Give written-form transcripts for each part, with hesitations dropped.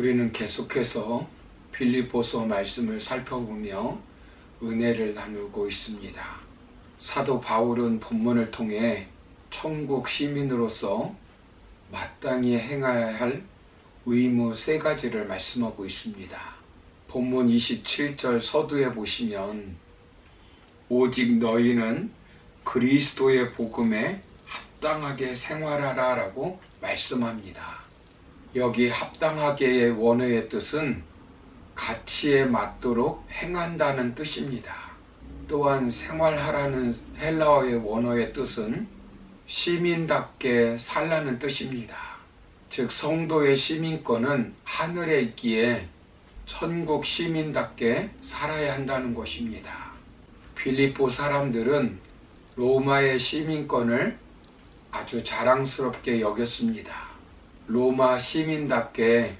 우리는 계속해서 빌립보서 말씀을 살펴보며 은혜를 나누고 있습니다. 사도 바울은 본문을 통해 천국 시민으로서 마땅히 행해야 할 의무 3가지를 말씀하고 있습니다. 본문 27절 서두에 보시면 오직 너희는 그리스도의 복음에 합당하게 생활하라 라고 말씀합니다. 여기 합당하게의 원어의 뜻은 가치에 맞도록 행한다는 뜻입니다. 또한 생활하라는 헬라어의 원어의 뜻은 시민답게 살라는 뜻입니다. 즉 성도의 시민권은 하늘에 있기에 천국 시민답게 살아야 한다는 것입니다. 빌립보 사람들은 로마의 시민권을 아주 자랑스럽게 여겼습니다. 로마 시민답게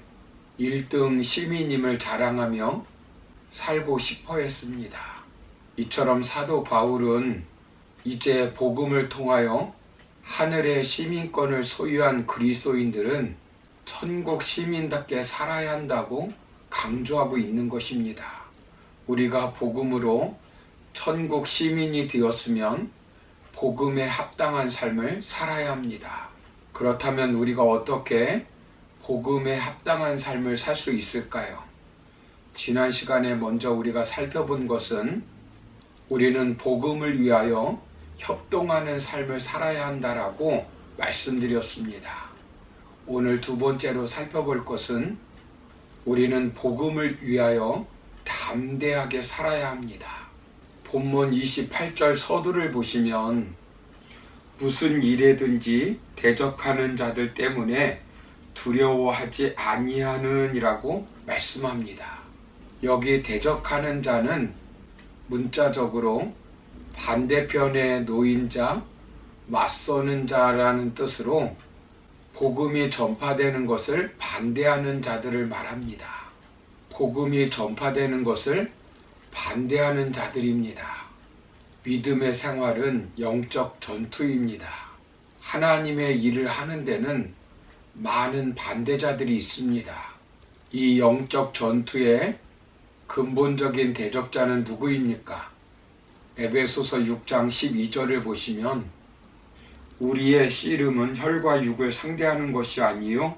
1등 시민임을 자랑하며 살고 싶어 했습니다. 이처럼 사도 바울은 이제 복음을 통하여 하늘의 시민권을 소유한 그리스도인들은 천국 시민답게 살아야 한다고 강조하고 있는 것입니다. 우리가 복음으로 천국 시민이 되었으면 복음에 합당한 삶을 살아야 합니다. 그렇다면 우리가 어떻게 복음에 합당한 삶을 살 수 있을까요? 지난 시간에 먼저 우리가 살펴본 것은 우리는 복음을 위하여 협동하는 삶을 살아야 한다라고 말씀드렸습니다. 오늘 2번째로 살펴볼 것은 우리는 복음을 위하여 담대하게 살아야 합니다. 본문 28절 서두를 보시면 무슨 일에든지 대적하는 자들 때문에 두려워하지 아니하느니라고 말씀합니다. 여기 대적하는 자는 문자적으로 반대편에 놓인 자, 맞서는 자라는 뜻으로 복음이 전파되는 것을 반대하는 자들을 말합니다. 복음이 전파되는 것을 반대하는 자들입니다. 믿음의 생활은 영적 전투입니다. 하나님의 일을 하는 데는 많은 반대자들이 있습니다. 이 영적 전투의 근본적인 대적자는 누구입니까? 에베소서 6장 12절을 보시면 우리의 씨름은 혈과 육을 상대하는 것이 아니요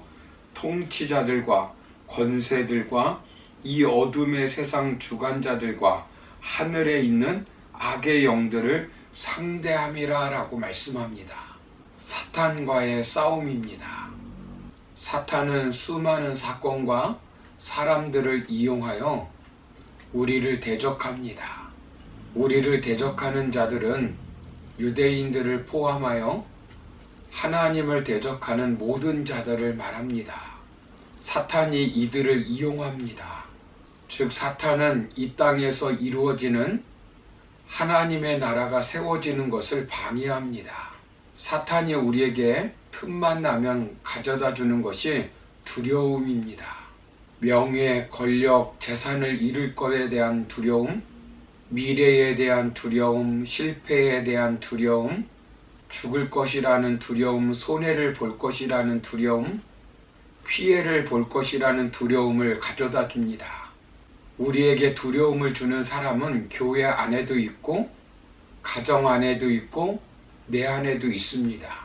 통치자들과 권세들과 이 어둠의 세상 주관자들과 하늘에 있는 악의 영들을 상대함이라 라고 말씀합니다. 사탄과의 싸움입니다. 사탄은 수많은 사건과 사람들을 이용하여 우리를 대적합니다. 우리를 대적하는 자들은 유대인들을 포함하여 하나님을 대적하는 모든 자들을 말합니다. 사탄이 이들을 이용합니다. 즉 사탄은 이 땅에서 이루어지는 하나님의 나라가 세워지는 것을 방해합니다. 사탄이 우리에게 틈만 나면 가져다 주는 것이 두려움입니다. 명예, 권력, 재산을 잃을 것에 대한 두려움, 미래에 대한 두려움, 실패에 대한 두려움, 죽을 것이라는 두려움, 손해를 볼 것이라는 두려움, 피해를 볼 것이라는 두려움을 가져다 줍니다. 우리에게 두려움을 주는 사람은 교회 안에도 있고 가정 안에도 있고 내 안에도 있습니다.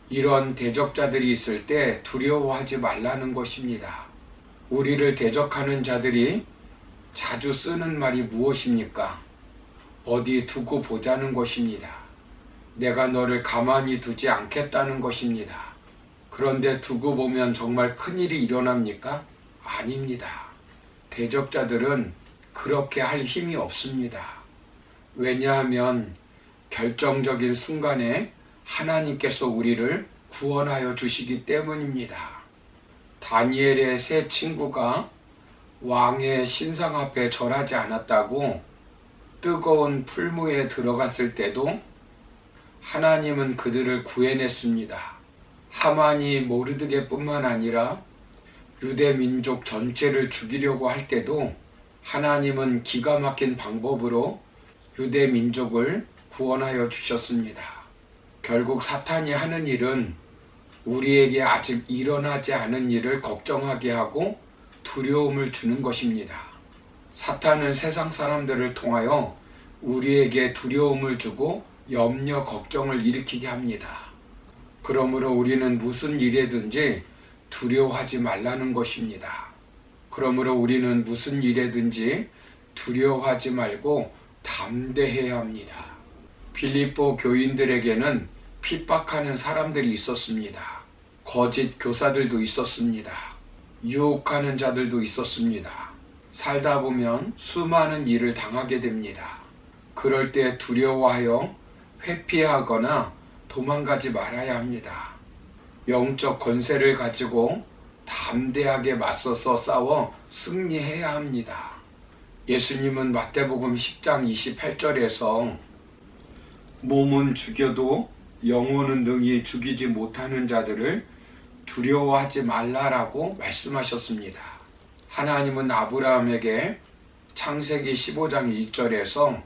이런 대적자들이 있을 때 두려워하지 말라는 것입니다. 우리를 대적하는 자들이 자주 쓰는 말이 무엇입니까? 어디 두고 보자는 것입니다. 내가 너를 가만히 두지 않겠다는 것입니다. 그런데 두고 보면 정말 큰일이 일어납니까? 아닙니다. 대적자들은 그렇게 할 힘이 없습니다. 왜냐하면 결정적인 순간에 하나님께서 우리를 구원하여 주시기 때문입니다. 다니엘의 세 친구가 왕의 신상 앞에 절하지 않았다고 뜨거운 풀무에 들어갔을 때도 하나님은 그들을 구해냈습니다. 하만이 모르드게뿐만 아니라 유대 민족 전체를 죽이려고 할 때도 하나님은 기가 막힌 방법으로 유대 민족을 구원하여 주셨습니다. 결국 사탄이 하는 일은 우리에게 아직 일어나지 않은 일을 걱정하게 하고 두려움을 주는 것입니다. 사탄은 세상 사람들을 통하여 우리에게 두려움을 주고 염려, 걱정을 일으키게 합니다. 그러므로 우리는 무슨 일에든지 두려워하지 말라는 것입니다. 그러므로 우리는 무슨 일에든지 두려워하지 말고 담대해야 합니다. 빌립보 교인들에게는 핍박하는 사람들이 있었습니다. 거짓 교사들도 있었습니다. 유혹하는 자들도 있었습니다. 살다 보면 수많은 일을 당하게 됩니다. 그럴 때 두려워하여 회피하거나 도망가지 말아야 합니다. 영적 권세를 가지고 담대하게 맞서서 싸워 승리해야 합니다. 예수님은 마태복음 10장 28절에서 몸은 죽여도 영혼은 능히 죽이지 못하는 자들을 두려워하지 말라라고 말씀하셨습니다. 하나님은 아브라함에게 창세기 15장 1절에서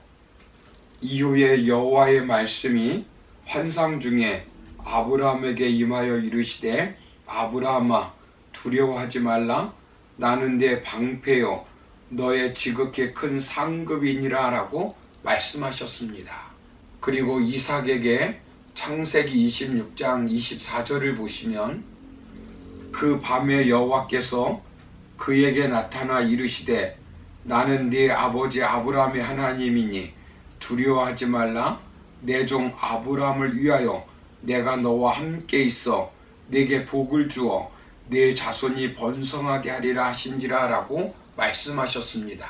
이후에 여호와의 말씀이 환상 중에 아브라함에게 임하여 이르시되 아브라함아 두려워하지 말라 나는 내 방패요 너의 지극히 큰 상급이니라 라고 말씀하셨습니다. 그리고 이삭에게 창세기 26장 24절을 보시면 그 밤에 여호와께서 그에게 나타나 이르시되 나는 네 아버지 아브라함의 하나님이니 두려워하지 말라 내 종 아브라함을 위하여 내가 너와 함께 있어 네게 복을 주어 네 자손이 번성하게 하리라 하신지라 라고 말씀하셨습니다.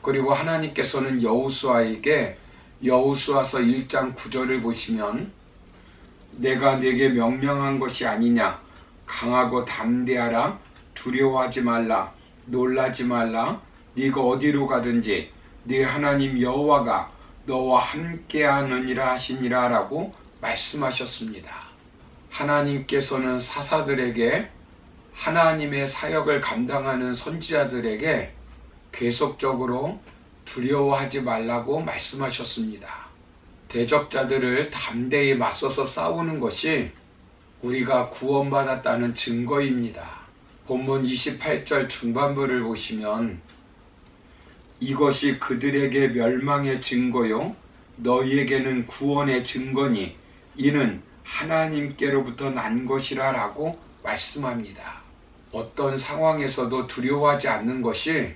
그리고 하나님께서는 여호수아에게 여호수아서 1장 9절을 보시면 내가 네게 명령한 것이 아니냐 강하고 담대하라 두려워하지 말라 놀라지 말라 네가 어디로 가든지 네 하나님 여호와가 너와 함께하느니라 하시니라 라고 말씀하셨습니다. 하나님께서는 사사들에게 하나님의 사역을 감당하는 선지자들에게 계속적으로 두려워하지 말라고 말씀하셨습니다. 대적자들을 담대히 맞서서 싸우는 것이 우리가 구원받았다는 증거입니다. 본문 28절 중반부를 보시면 이것이 그들에게 멸망의 증거요 너희에게는 구원의 증거니 이는 하나님께로부터 난 것이라 라고 말씀합니다. 어떤 상황에서도 두려워하지 않는 것이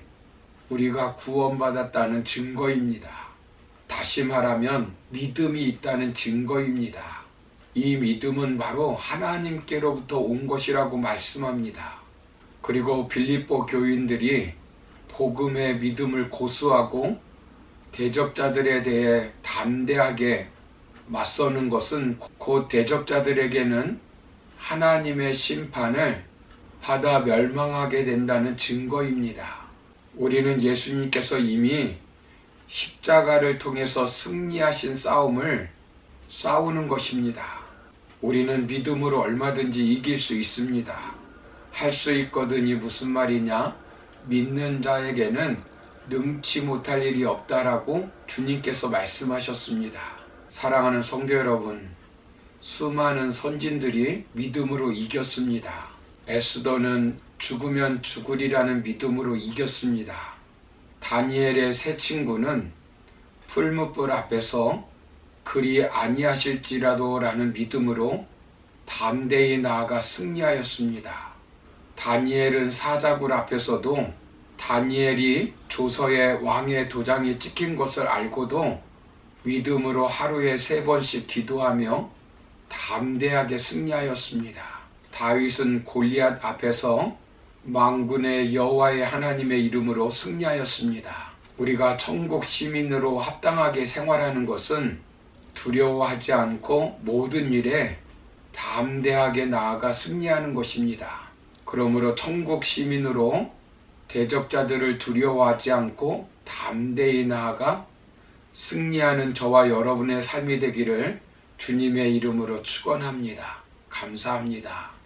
우리가 구원받았다는 증거입니다. 다시 말하면 믿음이 있다는 증거입니다. 이 믿음은 바로 하나님께로부터 온 것이라고 말씀합니다. 그리고 빌립보 교인들이 복음의 믿음을 고수하고 대적자들에 대해 담대하게 맞서는 것은 곧 대적자들에게는 하나님의 심판을 받아 멸망하게 된다는 증거입니다. 우리는 예수님께서 이미 십자가를 통해서 승리하신 싸움을 싸우는 것입니다. 우리는 믿음으로 얼마든지 이길 수 있습니다. 할 수 있거든이 무슨 말이냐? 믿는 자에게는 능치 못할 일이 없다라고 주님께서 말씀하셨습니다. 사랑하는 성도 여러분, 수많은 선진들이 믿음으로 이겼습니다. 에스더는 죽으면 죽으리라는 믿음으로 이겼습니다. 다니엘의 세 친구는 풀무불 앞에서 그리 아니하실지라도 라는 믿음으로 담대히 나아가 승리하였습니다. 다니엘은 사자굴 앞에서도 다니엘이 조서에 왕의 도장이 찍힌 것을 알고도 믿음으로 하루에 3번씩 기도하며 담대하게 승리하였습니다. 다윗은 골리앗 앞에서 만군의 여호와의 하나님의 이름으로 승리하였습니다. 우리가 천국 시민으로 합당하게 생활하는 것은 두려워하지 않고 모든 일에 담대하게 나아가 승리하는 것입니다. 그러므로 천국 시민으로 대적자들을 두려워하지 않고 담대히 나아가 승리하는 저와 여러분의 삶이 되기를 주님의 이름으로 축원합니다. 감사합니다.